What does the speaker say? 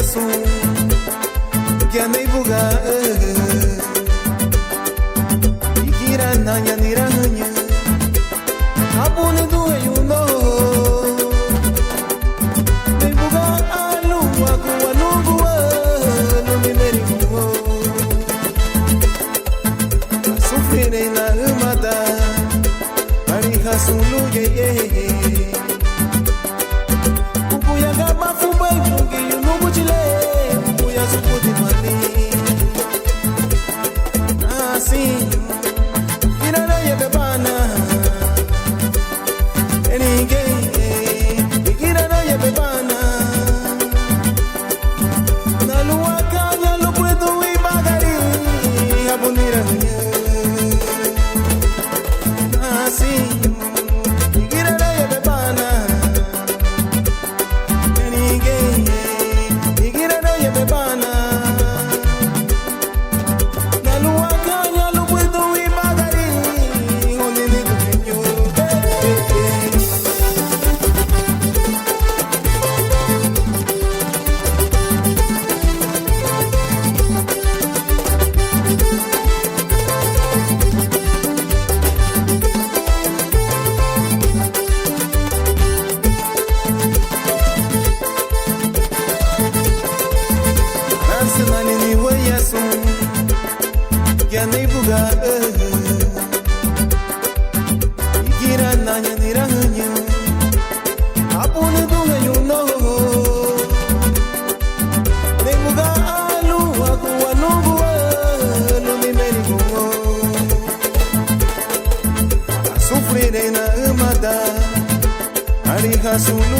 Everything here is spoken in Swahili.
Yesu Kianeibuga Ikira nanya nirahanya Abune duhe yuno Neibuga alu waku wanugu Numi merimu Asufire na umada Ariha sulu ye Ukuyaga mafuba yugi yunubu chile Ukuya sukuti mani Asi Irana ye bebana Enige Irana ye bebana Naluaka Nyalu puedo ibagari Abunira Asi Irana ye bebana Kianeibuga Ikira nanya nirahanya Apune duhe yuno Neibuga alu waku wanugu Numi merimu Asufrire na umada Ariha sulu